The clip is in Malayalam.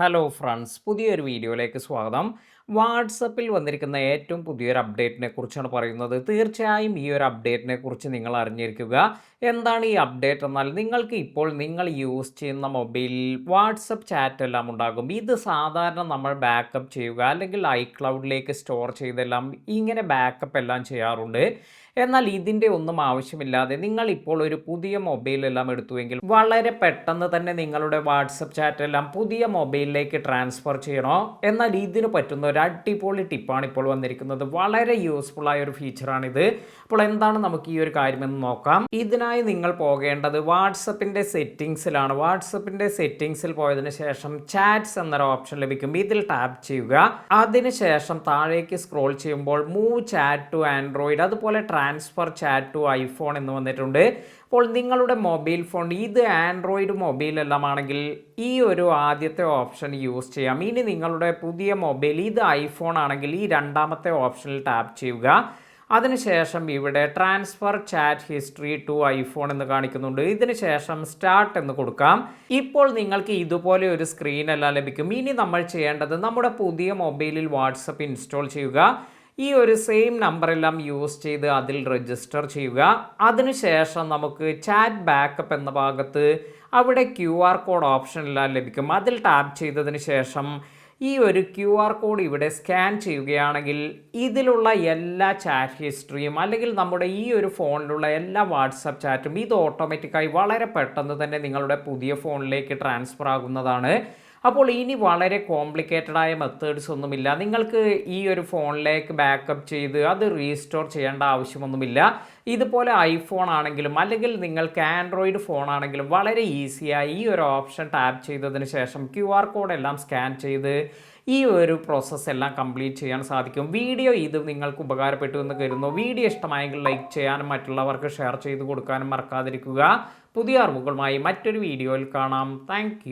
ഹലോ ഫ്രണ്ട്സ്, പുതിയൊരു വീഡിയോയിലേക്ക് സ്വാഗതം. വാട്സപ്പിൽ വന്നിരിക്കുന്ന ഏറ്റവും പുതിയൊരു അപ്ഡേറ്റിനെ കുറിച്ചാണ് പറയുന്നത്. തീർച്ചയായും ഈ ഒരു അപ്ഡേറ്റിനെ കുറിച്ച് നിങ്ങൾ അറിഞ്ഞിരിക്കുക. എന്താണ് ഈ അപ്ഡേറ്റ് എന്നാൽ, നിങ്ങൾക്ക് ഇപ്പോൾ നിങ്ങൾ യൂസ് ചെയ്യുന്ന മൊബൈലിൽ വാട്സപ്പ് ചാറ്റ് എല്ലാം ഉണ്ടാകും. ഇത് സാധാരണ നമ്മൾ ബാക്കപ്പ് ചെയ്യുക അല്ലെങ്കിൽ ഐക്ലൗഡിലേക്ക് സ്റ്റോർ ചെയ്തെല്ലാം ഇങ്ങനെ ബാക്കപ്പ് എല്ലാം ചെയ്യാറുണ്ട്. എന്നാൽ ഇതിൻ്റെ ഒന്നും ആവശ്യമില്ലാതെ നിങ്ങൾ ഇപ്പോൾ ഒരു പുതിയ മൊബൈലെല്ലാം എടുത്തുവെങ്കിൽ വളരെ പെട്ടെന്ന് തന്നെ നിങ്ങളുടെ വാട്സപ്പ് ചാറ്റ് എല്ലാം പുതിയ മൊബൈലിലേക്ക് ട്രാൻസ്ഫർ ചെയ്യണോ, എന്നാൽ ഇതിന് പറ്റുന്ന ഒരു അടിപൊളി ടിപ്പാണ് ഇപ്പോൾ വന്നിരിക്കുന്നത്. വളരെ യൂസ്ഫുൾ ആയ ഒരു ഫീച്ചറാണിത്. അപ്പോൾ എന്താണ് നമുക്ക് ഈ ഒരു കാര്യമെന്ന് നോക്കാം. ഇതിനായി നിങ്ങൾ പോകേണ്ടത് വാട്സപ്പിൻ്റെ സെറ്റിങ്സിലാണ്. വാട്സപ്പിൻ്റെ സെറ്റിങ്സിൽ പോയതിനു ശേഷം ചാറ്റ്സ് എന്നൊരു ഓപ്ഷൻ ലഭിക്കും. ഇതിൽ ടാപ്പ് ചെയ്യുക. അതിനുശേഷം താഴേക്ക് സ്ക്രോൾ ചെയ്യുമ്പോൾ മൂവ് ചാറ്റ് ടു ആൻഡ്രോയിഡ്, അതുപോലെ ട്രാൻസ്ഫർ ചാറ്റ് ടു ഐഫോൺ എന്ന് വന്നിട്ടുണ്ട്. അപ്പോൾ നിങ്ങളുടെ മൊബൈൽ ഫോൺ ഇത് ആൻഡ്രോയിഡ് മൊബൈൽ എല്ലാം ആണെങ്കിൽ ഈ ഒരു ആദ്യത്തെ ഓപ്ഷൻ യൂസ് ചെയ്യാം. ഇനി നിങ്ങളുടെ പുതിയ മൊബൈൽ ഇത് ഐഫോൺ ആണെങ്കിൽ ഈ രണ്ടാമത്തെ ഓപ്ഷനിൽ ടാപ്പ് ചെയ്യുക. അതിനുശേഷം ഇവിടെ transfer chat history to iPhone എന്ന് കാണിക്കുന്നുണ്ട്. ഇതിന് ശേഷം സ്റ്റാർട്ട് എന്ന് കൊടുക്കാം. ഇപ്പോൾ നിങ്ങൾക്ക് ഇതുപോലെ ഒരു സ്ക്രീൻ എല്ലാം ലഭിക്കും. ഇനി നമ്മൾ ചെയ്യേണ്ടത് നമ്മുടെ പുതിയ മൊബൈലിൽ വാട്സപ്പ് ഇൻസ്റ്റാൾ ചെയ്യുക. ഈ ഒരു സെയിം നമ്പറെല്ലാം യൂസ് ചെയ്ത് അതിൽ രജിസ്റ്റർ ചെയ്യുക. അതിനുശേഷം നമുക്ക് ചാറ്റ് ബാക്കപ്പ് എന്ന ഭാഗത്ത് അവിടെ QR കോഡ് ഓപ്ഷനെല്ലാം ലഭിക്കും. അതിൽ ടാപ്പ് ചെയ്തതിന് ശേഷം ഈ ഒരു QR കോഡ് ഇവിടെ സ്കാൻ ചെയ്യുകയാണെങ്കിൽ ഇതിലുള്ള എല്ലാ ചാറ്റ് ഹിസ്റ്ററിയും അല്ലെങ്കിൽ നമ്മുടെ ഈ ഒരു ഫോണിലുള്ള എല്ലാ വാട്സപ്പ് ചാറ്റും ഇത് ഓട്ടോമാറ്റിക്കായി വളരെ പെട്ടെന്ന് തന്നെ നിങ്ങളുടെ പുതിയ ഫോണിലേക്ക് ട്രാൻസ്ഫർ ആകുന്നതാണ്. അപ്പോൾ ഇനി വളരെ കോംപ്ലിക്കേറ്റഡ് ആയ മെത്തേഡ്സ് ഒന്നുമില്ല. നിങ്ങൾക്ക് ഈ ഒരു ഫോണിലേക്ക് ബാക്കപ്പ് ചെയ്ത് അത് റീസ്റ്റോർ ചെയ്യേണ്ട ആവശ്യമൊന്നുമില്ല. ഇതുപോലെ ഐഫോൺ ആണെങ്കിലും അല്ലെങ്കിൽ നിങ്ങൾക്ക് ആൻഡ്രോയിഡ് ഫോൺ ആണെങ്കിലും വളരെ ഈസിയായി ഈ ഒരു ഓപ്ഷൻ ടാപ്പ് ചെയ്തതിന് ശേഷം QR കോഡ് എല്ലാം സ്കാൻ ചെയ്ത് ഈ ഒരു പ്രോസസ്സ് എല്ലാം കംപ്ലീറ്റ് ചെയ്യാൻ സാധിക്കും. വീഡിയോ ഇത് നിങ്ങൾക്ക് ഉപകാരപ്പെട്ടു എന്ന് കരുതുന്നു. വീഡിയോ ഇഷ്ടമായെങ്കിൽ ലൈക്ക് ചെയ്യാനും മറ്റുള്ളവർക്ക് ഷെയർ ചെയ്ത് കൊടുക്കാനും മറക്കാതിരിക്കുക. പുതിയ അറിവുകളുമായി മറ്റൊരു വീഡിയോയിൽ കാണാം. താങ്ക്